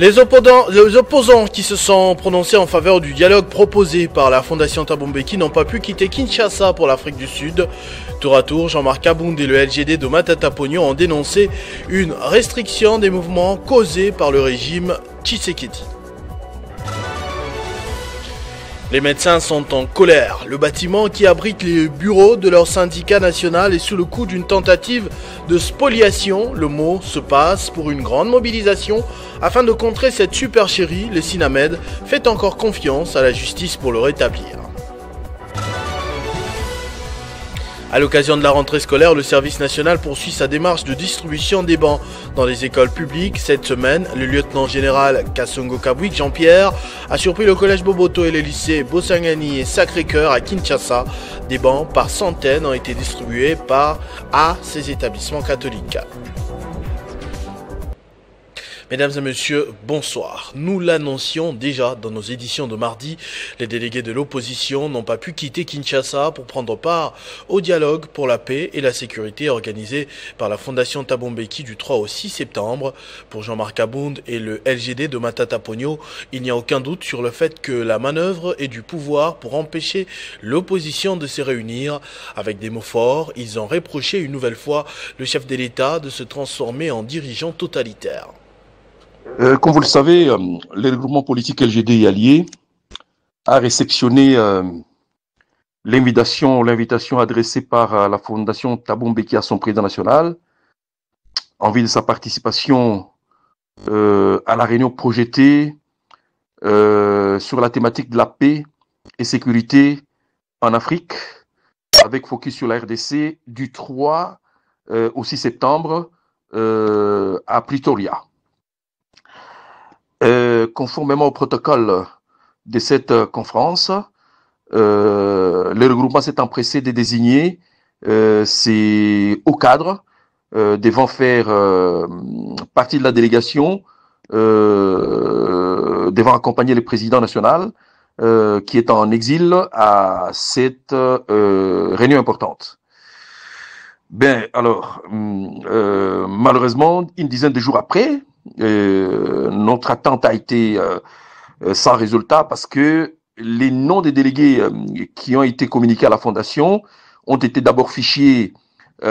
Les opposants qui se sont prononcés en faveur du dialogue proposé par la Fondation Thabo Mbeki n'ont pas pu quitter Kinshasa pour l'Afrique du Sud. Tour à tour, Jean-Marc Abound et le LGD de Matata Ponyo ont dénoncé une restriction des mouvements causée par le régime Tshisekedi. Les médecins sont en colère. Le bâtiment qui abrite les bureaux de leur syndicat national est sous le coup d'une tentative de spoliation. Le mot se passe pour une grande mobilisation. Afin de contrer cette supercherie, le Sinamed fait encore confiance à la justice pour le rétablir. À l'occasion de la rentrée scolaire, le service national poursuit sa démarche de distribution des bancs dans les écoles publiques. Cette semaine, le lieutenant-général Kassongo Kabwik Jean-Pierre a surpris le collège Boboto et les lycées Bosangani et Sacré-Cœur à Kinshasa. Des bancs par centaines ont été distribués à ces établissements catholiques. Mesdames et messieurs, bonsoir. Nous l'annoncions déjà dans nos éditions de mardi. Les délégués de l'opposition n'ont pas pu quitter Kinshasa pour prendre part au dialogue pour la paix et la sécurité organisé par la Fondation Thabo Mbeki du 3 au 6 septembre. Pour Jean-Marc Abound et le LGD de Matata Ponyo, il n'y a aucun doute sur le fait que la manœuvre est du pouvoir pour empêcher l'opposition de se réunir. Avec des mots forts, ils ont reproché une nouvelle fois le chef de l'État de se transformer en dirigeant totalitaire. Comme vous le savez, le regroupement politique LGD et Alliés a réceptionné l'invitation adressée par la Fondation Thabo Mbeki à son président national en vue de sa participation à la réunion projetée sur la thématique de la paix et sécurité en Afrique, avec focus sur la RDC du 3 au 6 septembre à Pretoria. Conformément au protocole de cette conférence, le regroupement s'est empressé de désigner ses hauts cadres devant faire partie de la délégation, devant accompagner le président national qui est en exil à cette réunion importante. Bien, alors, malheureusement, une dizaine de jours après, notre attente a été sans résultat parce que les noms des délégués qui ont été communiqués à la Fondation ont été d'abord fichés sur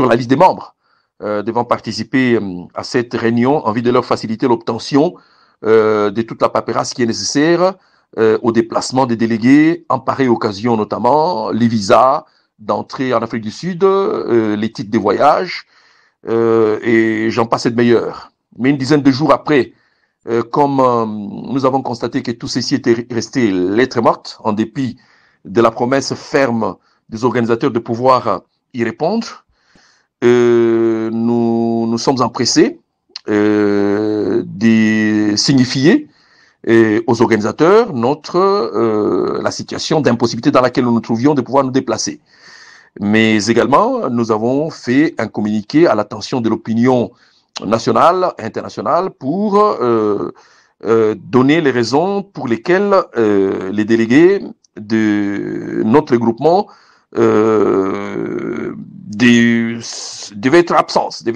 la liste des membres devant participer à cette réunion en vue de leur faciliter l'obtention de toute la paperasse qui est nécessaire au déplacement des délégués en pareille occasion, notamment les visas d'entrée en Afrique du Sud, les titres de voyage, et j'en passe et de meilleurs. Mais une dizaine de jours après, comme nous avons constaté que tout ceci était resté lettre morte, en dépit de la promesse ferme des organisateurs de pouvoir y répondre, nous sommes empressés de signifier aux organisateurs la situation d'impossibilité dans laquelle nous nous trouvions de pouvoir nous déplacer. Mais également, nous avons fait un communiqué à l'attention de l'opinion nationale et internationale pour donner les raisons pour lesquelles les délégués de notre regroupement devaient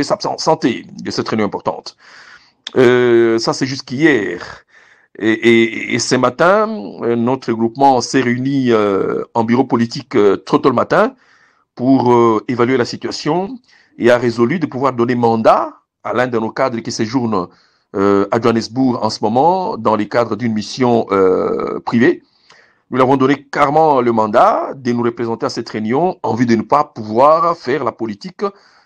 s'absenter de cette réunion importante. Ça, c'est jusqu'hier. Et ce matin, notre regroupement s'est réuni en bureau politique trop tôt le matin pour évaluer la situation et a résolu de pouvoir donner mandat à l'un de nos cadres qui séjourne à Johannesburg en ce moment dans les cadres d'une mission privée. Nous lui avons donné carrément le mandat de nous représenter à cette réunion en vue de ne pas pouvoir faire la politique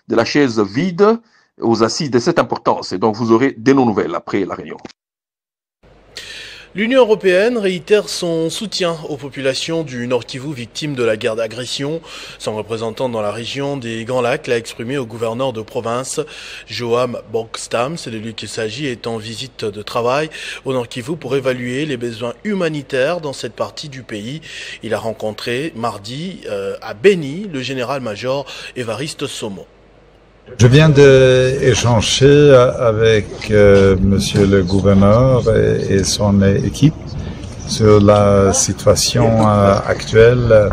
de la chaise vide aux assises de cette importance. Et donc vous aurez de nos nouvelles après la réunion. L'Union européenne réitère son soutien aux populations du Nord Kivu victimes de la guerre d'agression. Son représentant dans la région des Grands Lacs l'a exprimé au gouverneur de province, Joam Bogstam. C'est de lui qu'il s'agit, est en visite de travail au Nord Kivu pour évaluer les besoins humanitaires dans cette partie du pays. Il a rencontré mardi à Beni le général-major Évariste Somo. Je viens d'échanger avec monsieur le gouverneur et son équipe sur la situation actuelle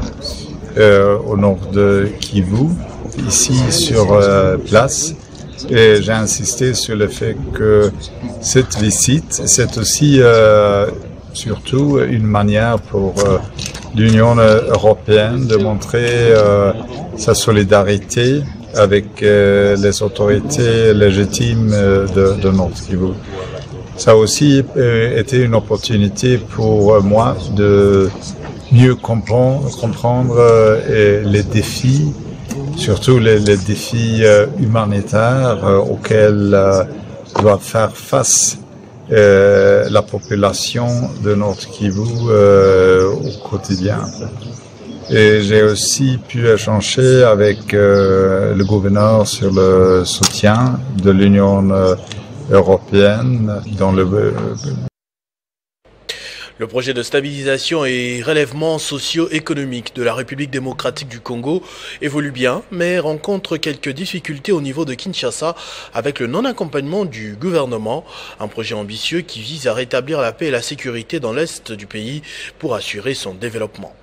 au nord de Kivu. Ici sur place, Et j'ai insisté sur le fait que cette visite, c'est aussi surtout une manière pour l'Union européenne de montrer sa solidarité avec les autorités légitimes de Nord Kivu. Ça a aussi été une opportunité pour moi de mieux comprendre les défis, surtout les défis humanitaires auxquels doit faire face la population de Nord Kivu au quotidien. Et j'ai aussi pu échanger avec le gouverneur sur le soutien de l'Union européenne dans le projet de stabilisation et relèvement socio-économique de la République démocratique du Congo évolue bien, mais rencontre quelques difficultés au niveau de Kinshasa avec le non-accompagnement du gouvernement. Un projet ambitieux qui vise à rétablir la paix et la sécurité dans l'est du pays pour assurer son développement.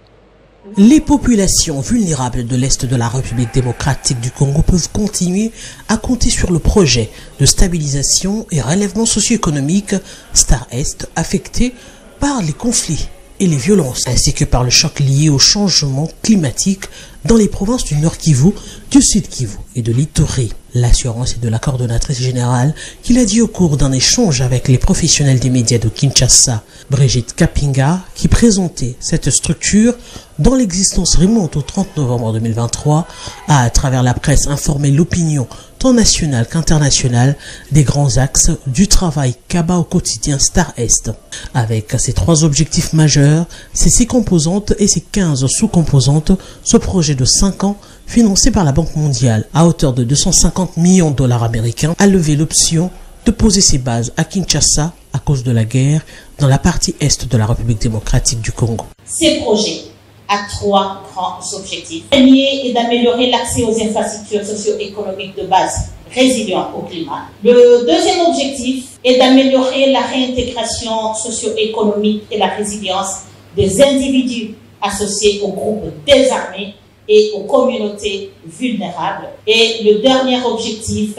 Les populations vulnérables de l'Est de la République démocratique du Congo peuvent continuer à compter sur le projet de stabilisation et relèvement socio-économique Star-Est affecté par les conflits et les violences, ainsi que par le choc lié au changement climatique dans les provinces du Nord Kivu, du Sud Kivu et de l'Ituri. L'assurance est de la coordonnatrice générale qu'il a dit au cours d'un échange avec les professionnels des médias de Kinshasa, Brigitte Kapinga, qui présentait cette structure dont l'existence remonte au 30 novembre 2023, a à travers la presse informé l'opinion tant nationale qu'internationale des grands axes du travail qu'abat au quotidien Star-Est. Avec ses 3 objectifs majeurs, ses 6 composantes et ses 15 sous-composantes, ce projet de 5 ans financé par la Banque mondiale à hauteur de 250 millions de dollars américains, a levé l'option de poser ses bases à Kinshasa à cause de la guerre dans la partie est de la République démocratique du Congo. Ces projets ont 3 grands objectifs. Le premier est d'améliorer l'accès aux infrastructures socio-économiques de base résilientes au climat. Le deuxième objectif est d'améliorer la réintégration socio-économique et la résilience des individus associés aux groupes désarmés et aux communautés vulnérables. Et le dernier objectif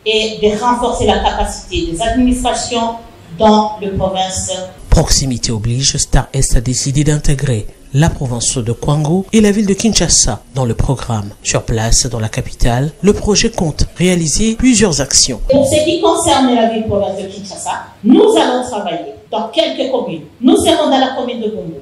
est de renforcer la capacité des administrations dans les provinces. Proximité oblige, Star-Est a décidé d'intégrer la province de Kwango et la ville de Kinshasa dans le programme. Sur place, dans la capitale, le projet compte réaliser plusieurs actions. Pour ce qui concerne la ville-province de Kinshasa, nous allons travailler dans quelques communes. Nous serons dans la commune de Bongo,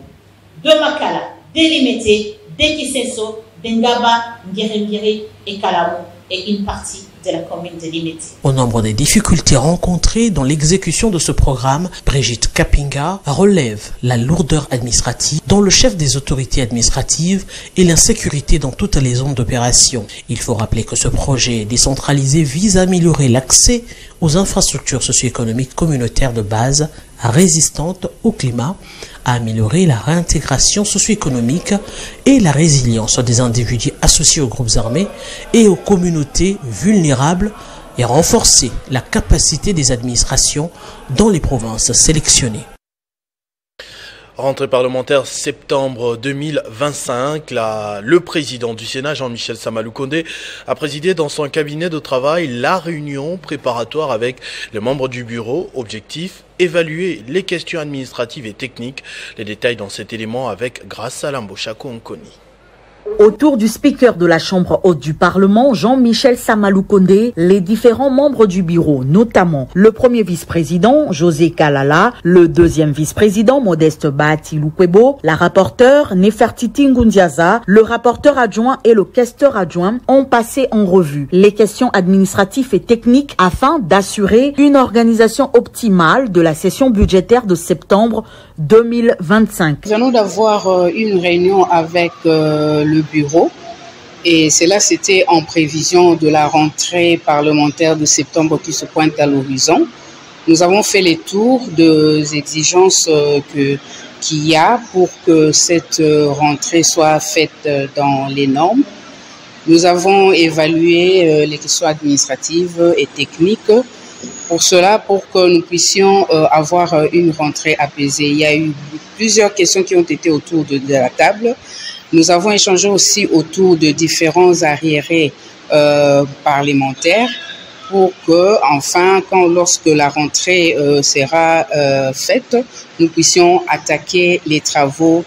de Makala, d'Elimete, d'Ekiseso, d'Engaba, Ngirengiri et Kalao et une partie de la commune de Limete. Au nombre des difficultés rencontrées dans l'exécution de ce programme, Brigitte Kapinga relève la lourdeur administrative dont le chef des autorités administratives et l'insécurité dans toutes les zones d'opération. Il faut rappeler que ce projet décentralisé vise à améliorer l'accès aux infrastructures socio-économiques communautaires de base résistantes au climat, à améliorer la réintégration socio-économique et la résilience des individus associés aux groupes armés et aux communautés vulnérables et renforcer la capacité des administrations dans les provinces sélectionnées. Rentrée parlementaire septembre 2025, le président du Sénat, Jean-Michel Sama-Lukonde, a présidé dans son cabinet de travail la réunion préparatoire avec les membres du bureau. Objectif, évaluer les questions administratives et techniques. Les détails dans cet élément avec Grâce à Lambochako Nkoni. Autour du speaker de la Chambre haute du Parlement, Jean-Michel Sama-Lukonde, les différents membres du bureau, notamment le premier vice-président, José Kalala, le deuxième vice-président, Modeste Bahati Lukwebo, la rapporteure, Nefertiti Ngundiaza, le rapporteur adjoint et le questeur adjoint ont passé en revue les questions administratives et techniques afin d'assurer une organisation optimale de la session budgétaire de septembre 2025. Nous allons d'avoir une réunion avec le bureau et cela c'était en prévision de la rentrée parlementaire de septembre qui se pointe à l'horizon. Nous avons fait les tours des exigences qu'il y a pour que cette rentrée soit faite dans les normes. Nous avons évalué les questions administratives et techniques. Pour cela, pour que nous puissions avoir une rentrée apaisée. Il y a eu plusieurs questions qui ont été autour de la table. Nous avons échangé aussi autour de différents arriérés parlementaires. pour que, enfin, lorsque la rentrée sera faite, nous puissions attaquer les travaux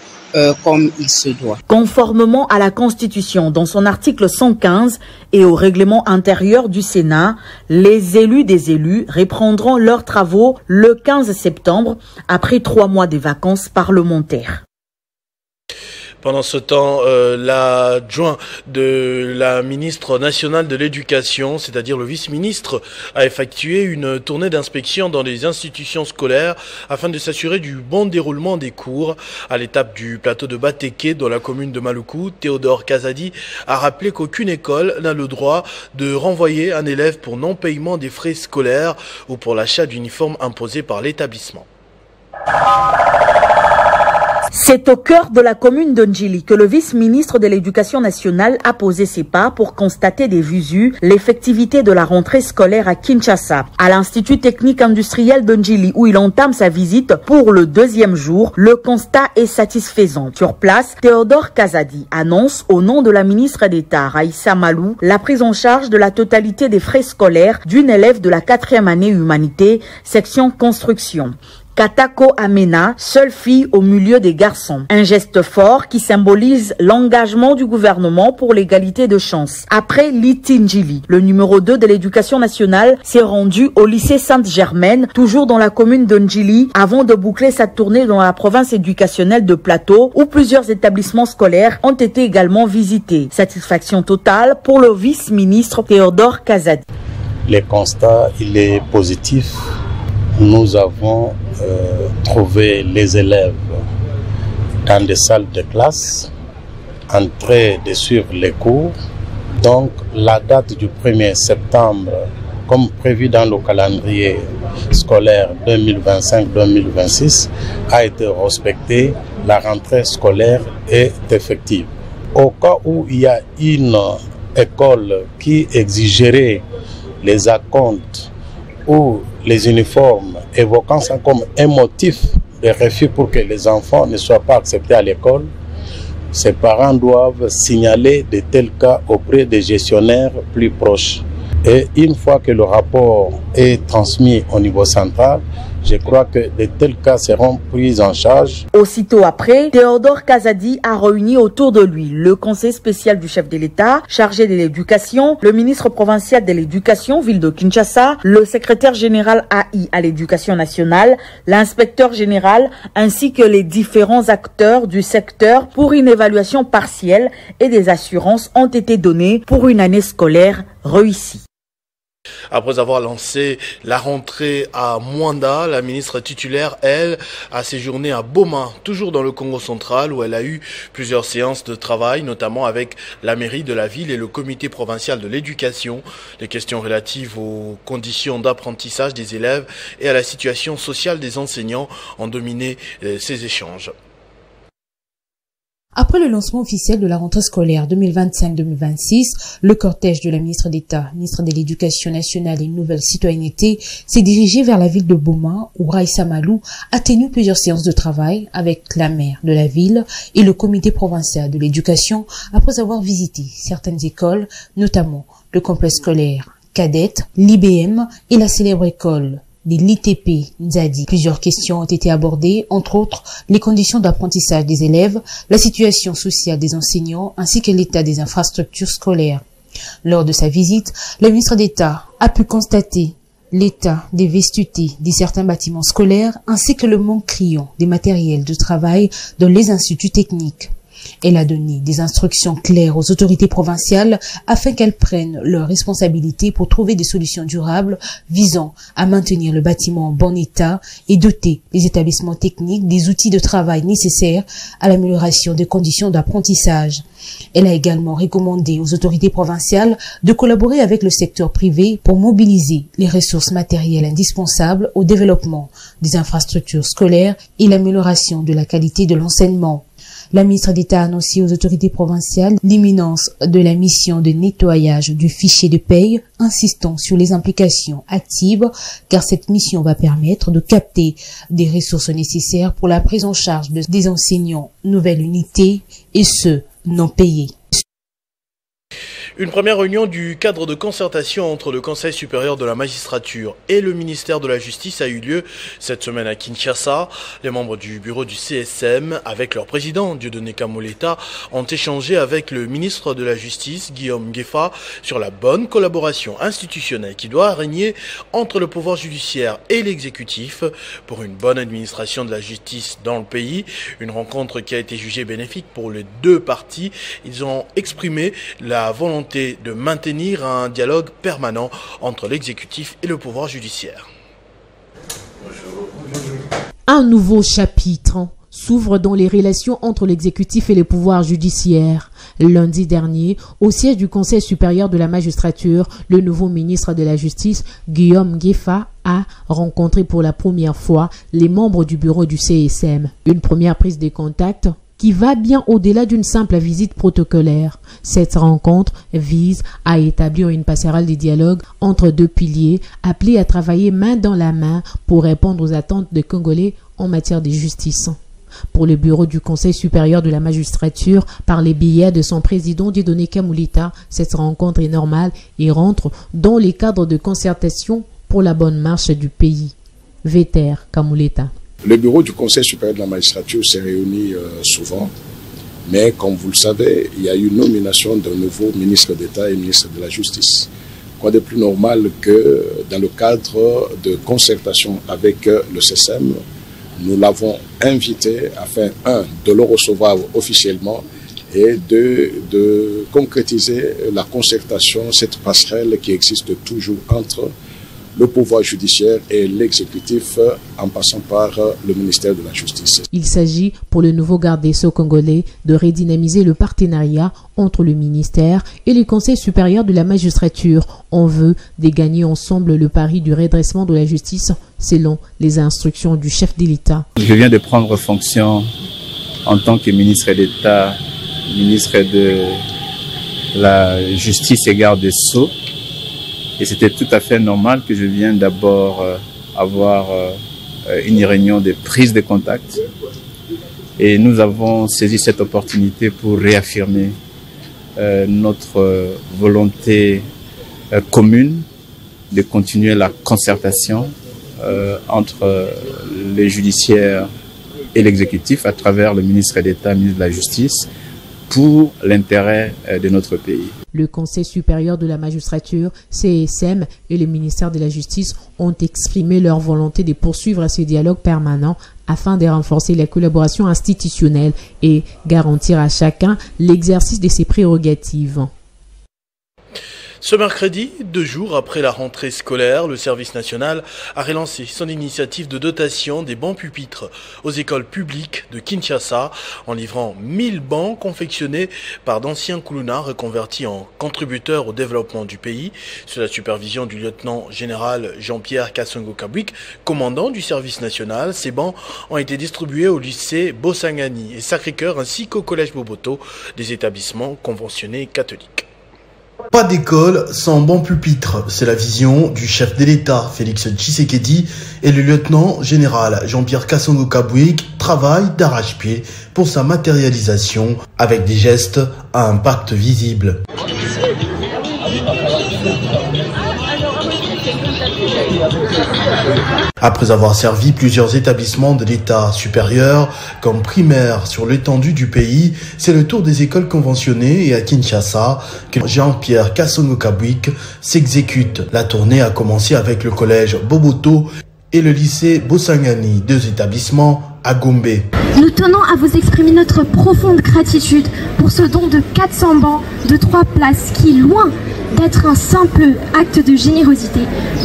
comme il se doit. Conformément à la Constitution, dans son article 115 et au règlement intérieur du Sénat, les élus des élus reprendront leurs travaux le 15 septembre, après 3 mois de vacances parlementaires. Pendant ce temps, l'adjoint de la ministre nationale de l'Éducation, c'est-à-dire le vice-ministre, a effectué une tournée d'inspection dans les institutions scolaires afin de s'assurer du bon déroulement des cours. À l'étape du plateau de Bateke, dans la commune de Maluku, Théodore Kazadi a rappelé qu'aucune école n'a le droit de renvoyer un élève pour non-paiement des frais scolaires ou pour l'achat d'uniformes imposés par l'établissement. C'est au cœur de la commune de Ndjili que le vice-ministre de l'Éducation nationale a posé ses pas pour constater des visu l'effectivité de la rentrée scolaire à Kinshasa. À l'Institut technique industriel de Ndjili, où il entame sa visite pour le 2e jour, le constat est satisfaisant. Sur place, Théodore Kazadi annonce au nom de la ministre d'État, Raïssa Malou, la prise en charge de la totalité des frais scolaires d'une élève de la 4e année humanité, section construction. Katako Amena, seule fille au milieu des garçons. Un geste fort qui symbolise l'engagement du gouvernement pour l'égalité de chance. Après Liti Ndjili, le numéro 2 de l'éducation nationale s'est rendu au lycée Sainte-Germaine, toujours dans la commune de Ndjili, avant de boucler sa tournée dans la province éducationnelle de Plateau, où plusieurs établissements scolaires ont été également visités. Satisfaction totale pour le vice-ministre Théodore Kazadi. Le constat, il est positif. Nous avons trouvé les élèves dans des salles de classe en train de suivre les cours. Donc la date du 1er septembre, comme prévu dans le calendrier scolaire 2025-2026, a été respectée. La rentrée scolaire est effective. Au cas où il y a une école qui exigerait les acomptes ou les uniformes évoquant ça comme un motif de refus pour que les enfants ne soient pas acceptés à l'école, ces parents doivent signaler de tels cas auprès des gestionnaires plus proches. Et une fois que le rapport est transmis au niveau central, je crois que de tels cas seront pris en charge. Aussitôt après, Théodore Kazadi a réuni autour de lui le conseil spécial du chef de l'État, chargé de l'éducation, le ministre provincial de l'éducation, ville de Kinshasa, le secrétaire général AI à l'éducation nationale, l'inspecteur général, ainsi que les différents acteurs du secteur pour une évaluation partielle et des assurances ont été données pour une année scolaire réussie. Après avoir lancé la rentrée à Mwanda, la ministre titulaire, elle, a séjourné à Boma, toujours dans le Congo central, où elle a eu plusieurs séances de travail, notamment avec la mairie de la ville et le comité provincial de l'éducation. Les questions relatives aux conditions d'apprentissage des élèves et à la situation sociale des enseignants ont dominé ces échanges. Après le lancement officiel de la rentrée scolaire 2025-2026, le cortège de la ministre d'État, ministre de l'Éducation nationale et Nouvelle Citoyenneté, s'est dirigé vers la ville de Boma, où Raïssa Malou a tenu plusieurs séances de travail avec la maire de la ville et le comité provincial de l'éducation après avoir visité certaines écoles, notamment le complexe scolaire cadette, l'IBM et la célèbre école de l'ITP Nzadi. Plusieurs questions ont été abordées, entre autres les conditions d'apprentissage des élèves, la situation sociale des enseignants ainsi que l'état des infrastructures scolaires. Lors de sa visite, le ministre d'État a pu constater l'état des vestutés de certains bâtiments scolaires ainsi que le manque criant des matériels de travail dans les instituts techniques. Elle a donné des instructions claires aux autorités provinciales afin qu'elles prennent leurs responsabilités pour trouver des solutions durables visant à maintenir le bâtiment en bon état et doter les établissements techniques des outils de travail nécessaires à l'amélioration des conditions d'apprentissage. Elle a également recommandé aux autorités provinciales de collaborer avec le secteur privé pour mobiliser les ressources matérielles indispensables au développement des infrastructures scolaires et l'amélioration de la qualité de l'enseignement. La ministre d'État a annoncé aux autorités provinciales l'imminence de la mission de nettoyage du fichier de paye, insistant sur les implications actives, car cette mission va permettre de capter des ressources nécessaires pour la prise en charge des enseignants nouvelle unité et ceux non payés. Une première réunion du cadre de concertation entre le Conseil supérieur de la magistrature et le ministère de la Justice a eu lieu cette semaine à Kinshasa. Les membres du bureau du CSM, avec leur président Dieudonné Kamoleta, ont échangé avec le ministre de la Justice, Guillaume Ngefa, sur la bonne collaboration institutionnelle qui doit régner entre le pouvoir judiciaire et l'exécutif pour une bonne administration de la justice dans le pays. Une rencontre qui a été jugée bénéfique pour les deux parties. Ils ont exprimé la volonté de maintenir un dialogue permanent entre l'exécutif et le pouvoir judiciaire. Un nouveau chapitre s'ouvre dans les relations entre l'exécutif et le pouvoir judiciaire. Lundi dernier, au siège du Conseil supérieur de la magistrature, le nouveau ministre de la Justice, Guillaume Ngefa, a rencontré pour la première fois les membres du bureau du CSM. Une première prise de contact qui va bien au-delà d'une simple visite protocolaire. Cette rencontre vise à établir une passerelle de dialogue entre deux piliers appelés à travailler main dans la main pour répondre aux attentes des Congolais en matière de justice. Pour le bureau du Conseil supérieur de la magistrature, par les billets de son président Dieudonné Kamoleta, cette rencontre est normale et rentre dans les cadres de concertation pour la bonne marche du pays. Veter Kamoleta. Le bureau du Conseil supérieur de la magistrature s'est réuni souvent, mais comme vous le savez, il y a eu nomination d'un nouveau ministre d'État et ministre de la Justice. Quoi de plus normal que dans le cadre de concertation avec le CSM, nous l'avons invité afin, de le recevoir officiellement et de concrétiser la concertation, cette passerelle qui existe toujours entre le pouvoir judiciaire et l'exécutif en passant par le ministère de la Justice. Il s'agit pour le nouveau garde des Sceaux congolais de redynamiser le partenariat entre le ministère et le Conseil supérieur de la magistrature. On veut de gagner ensemble le pari du redressement de la justice selon les instructions du chef de l'État. Je viens de prendre fonction en tant que ministre d'État, ministre de la Justice et garde des Sceaux. Et c'était tout à fait normal que je vienne d'abord avoir une réunion de prise de contact. Et nous avons saisi cette opportunité pour réaffirmer notre volonté commune de continuer la concertation entre les judiciaires et l'exécutif à travers le ministre d'État, ministre de la Justice, pour l'intérêt de notre pays. Le Conseil supérieur de la magistrature, CSM et le ministère de la Justice ont exprimé leur volonté de poursuivre ce dialogue permanent afin de renforcer la collaboration institutionnelle et garantir à chacun l'exercice de ses prérogatives. Ce mercredi, 2 jours après la rentrée scolaire, le service national a relancé son initiative de dotation des bancs pupitres aux écoles publiques de Kinshasa en livrant 1000 bancs confectionnés par d'anciens Kuluna reconvertis en contributeurs au développement du pays, sous la supervision du lieutenant général Jean-Pierre Kassongo Kabwik, commandant du service national. Ces bancs ont été distribués au lycée Bosangani et Sacré-Cœur ainsi qu'au collège Boboto, des établissements conventionnés catholiques. Pas d'école sans bon pupitre, c'est la vision du chef de l'État Félix Tshisekedi et le lieutenant général Jean-Pierre Kassongo Kabwik travaillent d'arrache-pied pour sa matérialisation avec des gestes à impact visible. Après avoir servi plusieurs établissements de l'État supérieur comme primaire sur l'étendue du pays, c'est le tour des écoles conventionnées et à Kinshasa que Jean-Pierre Kassongo Kabwik s'exécute. La tournée a commencé avec le collège Boboto et le lycée Bosangani, 2 établissements à Gombe. Nous tenons à vous exprimer notre profonde gratitude pour ce don de 400 bancs de 3 places qui, loin d'être un simple acte de générosité,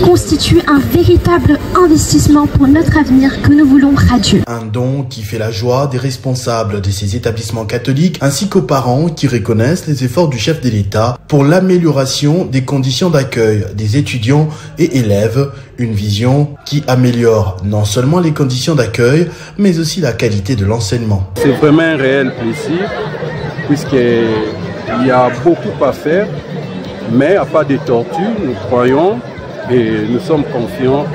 constitue un véritable investissement pour notre avenir que nous voulons radieux. Un don qui fait la joie des responsables de ces établissements catholiques ainsi qu'aux parents qui reconnaissent les efforts du chef de l'État pour l'amélioration des conditions d'accueil des étudiants et élèves, une vision qui améliore non seulement les conditions d'accueil, mais aussi la qualité de l'enseignement. C'est vraiment un réel plaisir, puisqu'il y a beaucoup à faire, mais à pas de tortue, nous croyons et nous sommes confiants,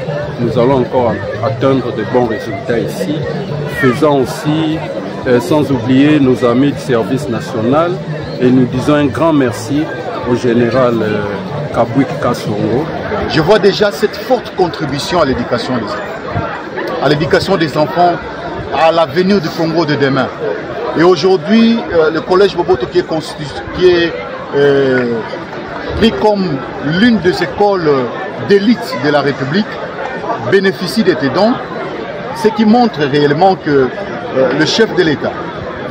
nous allons encore atteindre de bons résultats ici, faisant aussi, sans oublier nos amis du service national, et nous disons un grand merci au général Kabwik Kasongo. Je vois déjà cette forte contribution à l'éducation des enfants. À l'éducation des enfants, à l'avenir du Congo de demain. Et aujourd'hui, le collège Boboto qui est pris comme l'une des écoles d'élite de la République bénéficie de tes dons, ce qui montre réellement que le chef de l'État,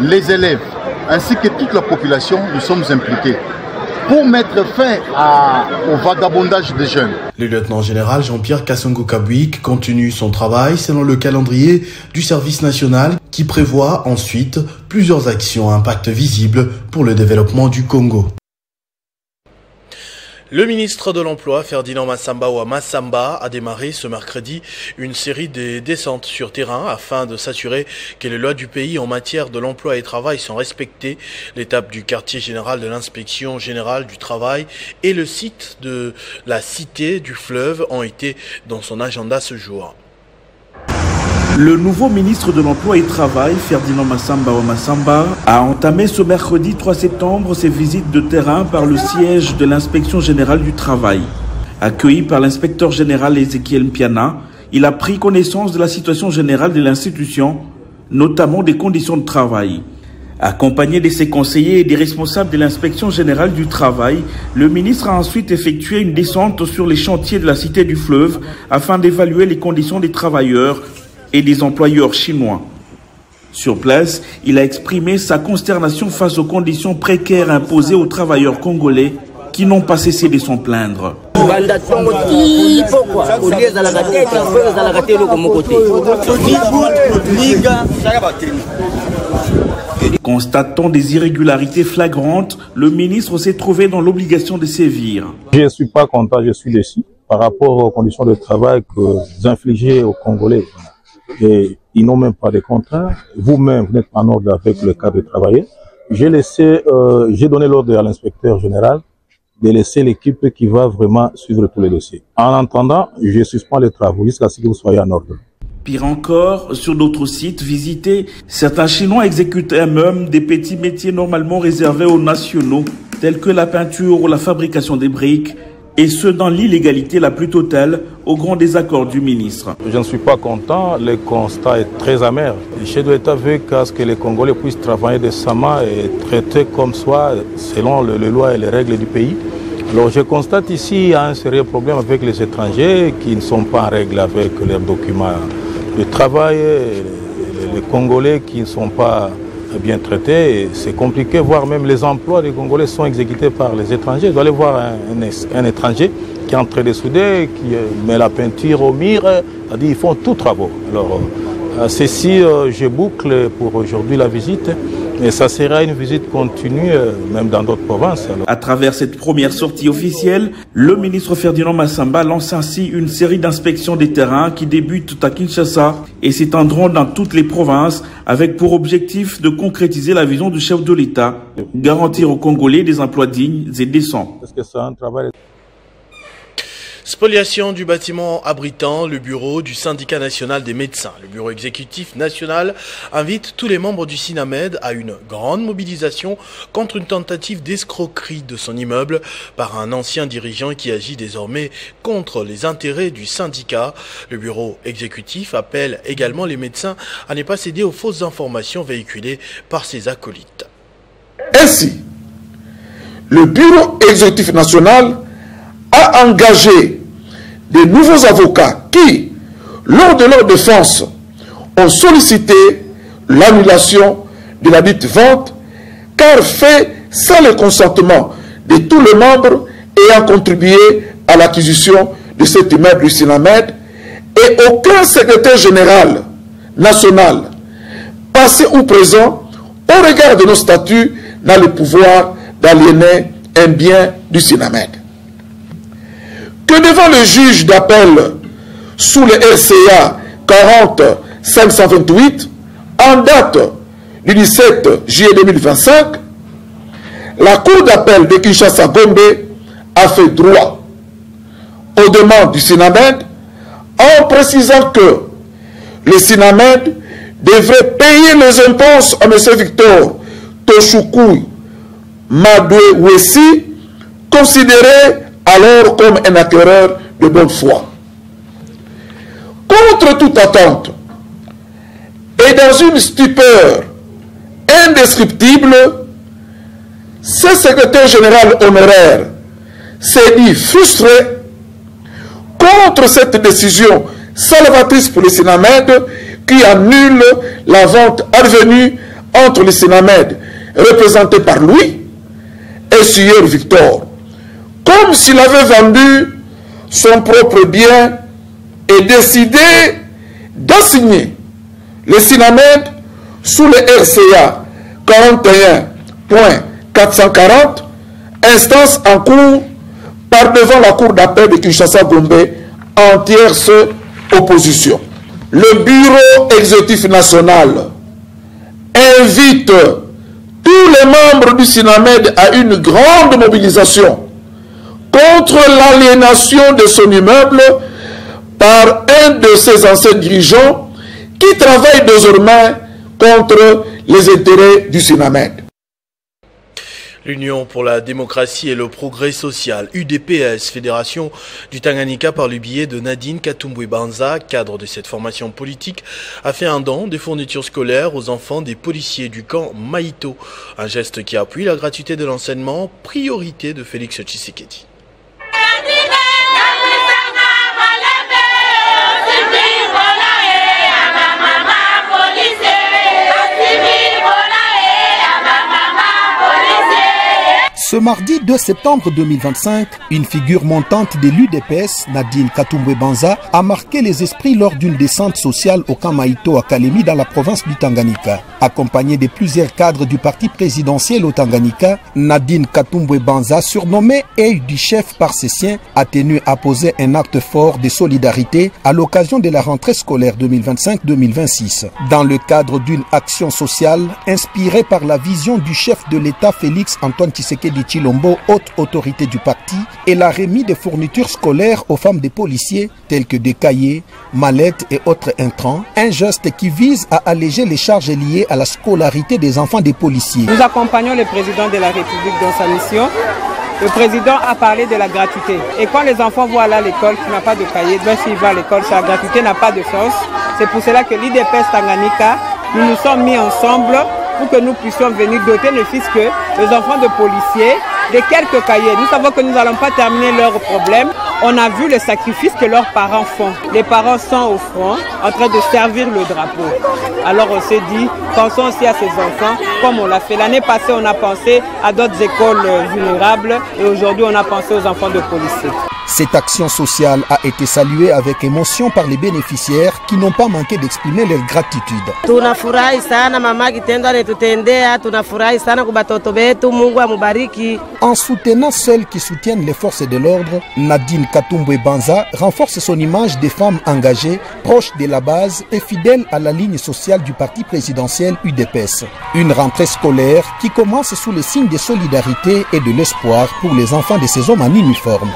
les élèves, ainsi que toute la population, nous sommes impliqués pour mettre fin au vagabondage des jeunes. Le lieutenant général Jean-Pierre Kassongo Kabwik continue son travail selon le calendrier du service national qui prévoit ensuite plusieurs actions à impact visible pour le développement du Congo. Le ministre de l'Emploi, Ferdinand Massamba, a démarré ce mercredi une série de descentes sur terrain afin de s'assurer que les lois du pays en matière de l'emploi et travail sont respectées. L'étape du quartier général de l'inspection générale du travail et le site de la cité du fleuve ont été dans son agenda ce jour. Le nouveau ministre de l'Emploi et du Travail, Ferdinand Massamba, a entamé ce mercredi 3 septembre ses visites de terrain par le siège de l'inspection générale du travail. Accueilli par l'inspecteur général Ezekiel Mpiana, il a pris connaissance de la situation générale de l'institution, notamment des conditions de travail. Accompagné de ses conseillers et des responsables de l'inspection générale du travail, le ministre a ensuite effectué une descente sur les chantiers de la cité du fleuve afin d'évaluer les conditions des travailleurs et des employeurs chinois. Sur place, il a exprimé sa consternation face aux conditions précaires imposées aux travailleurs congolais qui n'ont pas cessé de s'en plaindre. Constatant des irrégularités flagrantes, le ministre s'est trouvé dans l'obligation de sévir. Je ne suis pas content, je suis déçu par rapport aux conditions de travail que vous infligez aux Congolais. Et ils n'ont même pas de contrat. Vous-même, vous n'êtes pas en ordre avec le cadre de travailler. J'ai donné l'ordre à l'inspecteur général de laisser l'équipe qui va vraiment suivre tous les dossiers. En attendant, je suspends les travaux jusqu'à ce que vous soyez en ordre. Pire encore, sur d'autres sites visités, certains Chinois exécutent eux-mêmes des petits métiers normalement réservés aux nationaux, tels que la peinture ou la fabrication des briques, et ce dans l'illégalité la plus totale, au grand désaccord du ministre. Je ne suis pas content, le constat est très amer. Le chef de l'État veut qu'à ce que les Congolais puissent travailler décemment et traiter comme soi, selon les lois et les règles du pays. Alors je constate ici un sérieux problème avec les étrangers qui ne sont pas en règle avec leurs documents de travail, les Congolais qui ne sont pas bien traités. C'est compliqué, voire même les emplois des Congolais sont exécutés par les étrangers. Vous allez voir un étranger qui est en train de souder, qui met la peinture au mur, c'est-à-dire ils font tout travaux. Alors ceci, je boucle pour aujourd'hui la visite. Et ça sera une visite continue, même dans d'autres provinces. Alors. À travers cette première sortie officielle, le ministre Ferdinand Massamba lance ainsi une série d'inspections des terrains qui débutent à Kinshasa et s'étendront dans toutes les provinces avec pour objectif de concrétiser la vision du chef de l'État, garantir aux Congolais des emplois dignes et décents. Est-ce que c'est un travail? Spoliation du bâtiment abritant le bureau du syndicat national des médecins. Le bureau exécutif national invite tous les membres du SINAMED à une grande mobilisation contre une tentative d'escroquerie de son immeuble par un ancien dirigeant qui agit désormais contre les intérêts du syndicat. Le bureau exécutif appelle également les médecins à ne pas céder aux fausses informations véhiculées par ses acolytes. Ainsi, le bureau exécutif national a engagé des nouveaux avocats qui, lors de leur défense, ont sollicité l'annulation de la dite vente, car fait sans le consentement de tous les membres ayant contribué à l'acquisition de cet immeuble du SINAMED, et aucun secrétaire général national, passé ou présent, au regard de nos statuts, n'a le pouvoir d'aliéner un bien du SINAMED. Que devant le juge d'appel sous le RCA 40-528, en date du 17 juillet 2025, la Cour d'appel de Kinshasa-Gombe a fait droit aux demandes du SINAMED en précisant que le SINAMED devrait payer les impôts à M. Victor Toshoukou Madoué Wessi, considéré alors comme un acquéreur de bonne foi. Contre toute attente, et dans une stupeur indescriptible, ce secrétaire général honoraire s'est dit frustré contre cette décision salvatrice pour le Sinamed qui annule la vente advenue entre le Sinamed représenté par lui et Sieur Victor, comme s'il avait vendu son propre bien et décidé d'assigner le Sinamed sous le RCA 41.440, instance en cours par devant la cour d'appel de Kinshasa-Gombe en tierce opposition. Le bureau exécutif national invite tous les membres du Sinamed à une grande mobilisation contre l'aliénation de son immeuble par un de ses anciens dirigeants qui travaille désormais contre les intérêts du Sinamed. L'Union pour la démocratie et le progrès social, UDPS, fédération du Tanganyika par le biais de Nadine Katumbwe Banza, cadre de cette formation politique, a fait un don de fournitures scolaires aux enfants des policiers du camp Maïto. Un geste qui appuie la gratuité de l'enseignement, priorité de Félix Tshisekedi. Ce mardi 2 septembre 2025, une figure montante de l'UDPS, Nadine Katumbwe Banza, a marqué les esprits lors d'une descente sociale au camp Maïto à Kalemi dans la province du Tanganyika. Accompagnée de plusieurs cadres du parti présidentiel au Tanganyika, Nadine Katumbwe Banza, surnommée Œil du chef par ses siens, a tenu à poser un acte fort de solidarité à l'occasion de la rentrée scolaire 2025-2026. Dans le cadre d'une action sociale inspirée par la vision du chef de l'État Félix Antoine Tshisekedi Chilombo, haute autorité du parti, et la remise de fournitures scolaires aux femmes des policiers telles que des cahiers, mallettes et autres intrants, un geste qui vise à alléger les charges liées à la scolarité des enfants des policiers. Nous accompagnons le président de la République dans sa mission. Le président a parlé de la gratuité. Et quand les enfants vont aller à l'école qui n'a pas de cahier, même s'ils vont à l'école, la gratuité n'a pas de sens. C'est pour cela que l'IDPS Tanganyika, nous nous sommes mis ensemble pour que nous puissions venir doter ne fût-ce que les enfants de policiers de quelques cahiers. Nous savons que nous n'allons pas terminer leurs problèmes. On a vu le sacrifice que leurs parents font. Les parents sont au front en train de servir le drapeau. Alors on s'est dit, pensons aussi à ces enfants comme on l'a fait. L'année passée, on a pensé à d'autres écoles vulnérables et aujourd'hui, on a pensé aux enfants de policiers. Cette action sociale a été saluée avec émotion par les bénéficiaires qui n'ont pas manqué d'exprimer leur gratitude. En soutenant celles qui soutiennent les forces de l'ordre, Nadine Katumbwe Banza renforce son image des femmes engagées, proches de la base et fidèles à la ligne sociale du parti présidentiel UDPS. Une rentrée scolaire qui commence sous le signe de solidarité et de l'espoir pour les enfants de ces hommes en uniforme.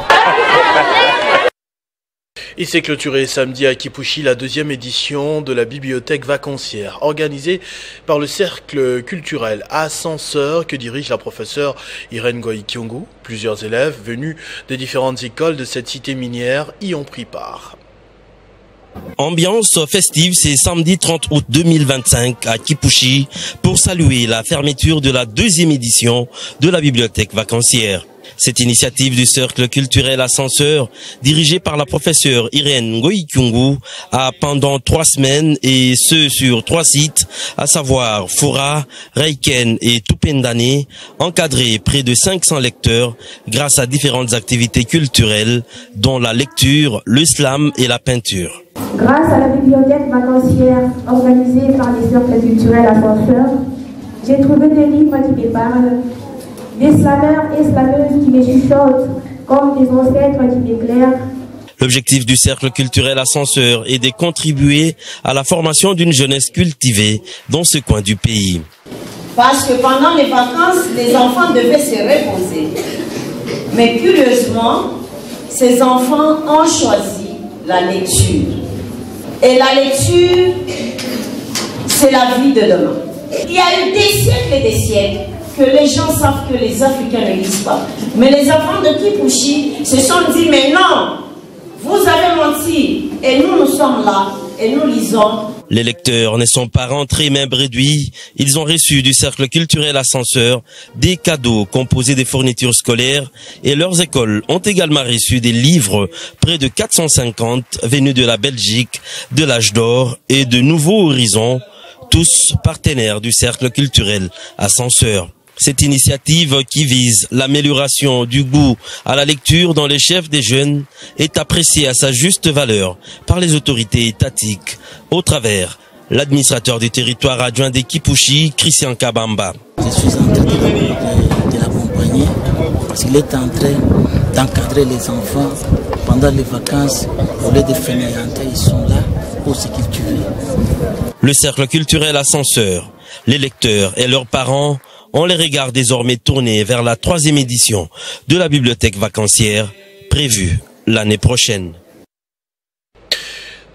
Il s'est clôturé samedi à Kipushi la deuxième édition de la bibliothèque vacancière, organisée par le cercle culturel Ascenseur que dirige la professeure Irène Goïkyungu. Plusieurs élèves venus des différentes écoles de cette cité minière y ont pris part. Ambiance festive, c'est samedi 30 août 2025 à Kipushi pour saluer la fermeture de la deuxième édition de la bibliothèque vacancière. Cette initiative du cercle culturel Ascenseur, dirigée par la professeure Irène Goïkyungu, a pendant 3 semaines et ce sur 3 sites, à savoir Fora, Reiken et Tupendane, encadré près de 500 lecteurs grâce à différentes activités culturelles dont la lecture, le slam et la peinture. Grâce à la bibliothèque vacancière organisée par les cercles culturels Ascenseur, j'ai trouvé des livres qui me parlent, des slameurs et slameuses qui me chuchotent comme des ancêtres qui m'éclairent. L'objectif du cercle culturel Ascenseur est de contribuer à la formation d'une jeunesse cultivée dans ce coin du pays. Parce que pendant les vacances, les enfants devaient se reposer. Mais curieusement, ces enfants ont choisi la lecture. Et la lecture, c'est la vie de demain. Il y a eu des siècles et des siècles que les gens savent que les Africains ne lisent pas. Mais les enfants de Kipushi se sont dit, mais non, vous avez menti, et nous sommes là, et nous lisons. Les lecteurs ne sont pas rentrés main réduits. Ils ont reçu du cercle culturel Ascenseur des cadeaux composés des fournitures scolaires et leurs écoles ont également reçu des livres, près de 450 venus de la Belgique, de l'Âge d'Or et de Nouveaux Horizons, tous partenaires du cercle culturel Ascenseur. Cette initiative qui vise l'amélioration du goût à la lecture dans les chefs des jeunes est appréciée à sa juste valeur par les autorités étatiques au travers l'administrateur du territoire adjoint des Kipushi, Christian Kabamba. Je suis en train de l'accompagner parce qu'il est en train d'encadrer les enfants pendant les vacances. Au lieu de fainéanter, ils sont là pour se cultiver. Le cercle culturel Ascenseur, les lecteurs et leurs parents ont les regards désormais tournés vers la 3e édition de la bibliothèque vacancière prévue l'année prochaine.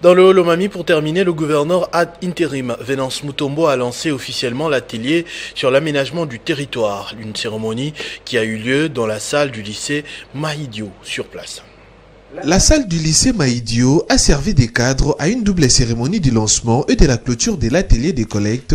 Dans le Holomami, pour terminer, le gouverneur ad interim Venance Mutombo a lancé officiellement l'atelier sur l'aménagement du territoire, une cérémonie qui a eu lieu dans la salle du lycée Mahidio sur place. La salle du lycée Mahidio a servi de cadre à une double cérémonie du lancement et de la clôture de l'atelier de collecte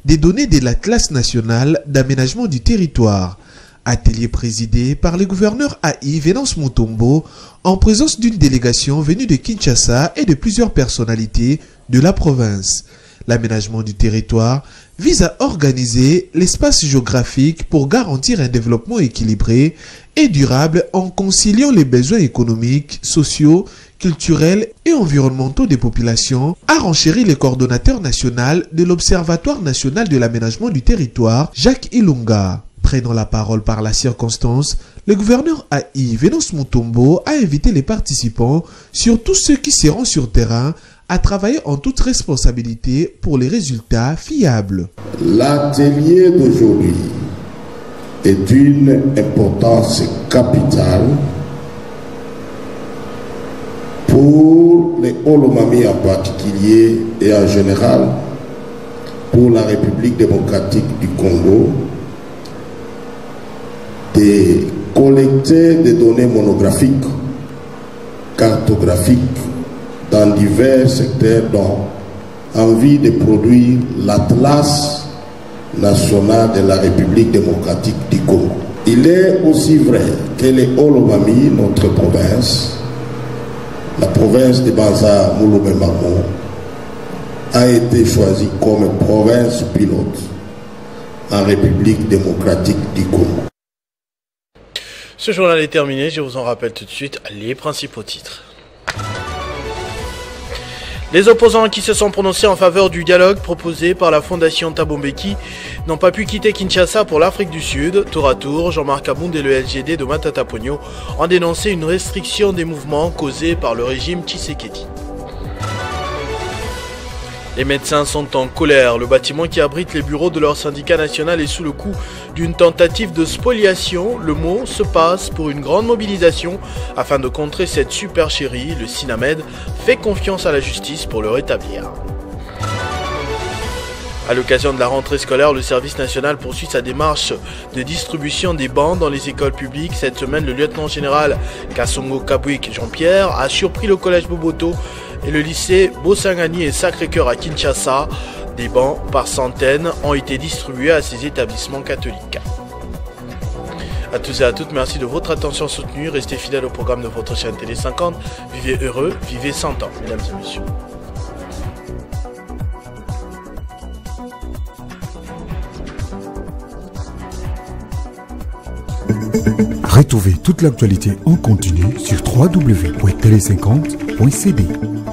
des données de l'Atlas national d'aménagement du territoire. Atelier présidé par le gouverneur AI Venance Mutombo en présence d'une délégation venue de Kinshasa et de plusieurs personnalités de la province. L'aménagement du territoire vise à organiser l'espace géographique pour garantir un développement équilibré et durable en conciliant les besoins économiques, sociaux, culturels et environnementaux des populations, a renchéri le coordonnateur national de l'Observatoire national de l'aménagement du territoire, Jacques Ilunga. Prenant la parole par la circonstance, le gouverneur AI Venance Mutombo a invité les participants, surtout ceux qui seront sur terrain, à travailler en toute responsabilité pour les résultats fiables. L'atelier d'aujourd'hui est d'une importance capitale pour les Holomami en particulier et en général pour la République démocratique du Congo, de collecter des données monographiques, cartographiques, dans divers secteurs dont envie de produire l'Atlas national de la République démocratique du Congo. Il est aussi vrai que les Holomami, notre province, la province de Banza Moulomé-Mamo, a été choisie comme province pilote en République démocratique du Congo. Ce journal est terminé, je vous en rappelle tout de suite les principaux titres. Les opposants qui se sont prononcés en faveur du dialogue proposé par la Fondation Thabo Mbeki n'ont pas pu quitter Kinshasa pour l'Afrique du Sud. Tour à tour, Jean-Marc Abound et le LGD de Matata Ponyo ont dénoncé une restriction des mouvements causée par le régime Tshisekedi. Les médecins sont en colère. Le bâtiment qui abrite les bureaux de leur syndicat national est sous le coup d'une tentative de spoliation. Le mot se passe pour une grande mobilisation afin de contrer cette supercherie. Le SINAMED fait confiance à la justice pour le rétablir. À l'occasion de la rentrée scolaire, le service national poursuit sa démarche de distribution des bancs dans les écoles publiques. Cette semaine, le lieutenant-général Kasongo Kabwik Jean-Pierre a surpris le collège Boboto et le lycée Bosangani et Sacré-Cœur à Kinshasa. Des bancs par centaines ont été distribués à ces établissements catholiques. À tous et à toutes, merci de votre attention soutenue. Restez fidèles au programme de votre chaîne Télé 50. Vivez heureux, vivez 100 ans, mesdames et messieurs. Retrouvez toute l'actualité en continu sur www.tele50.cd.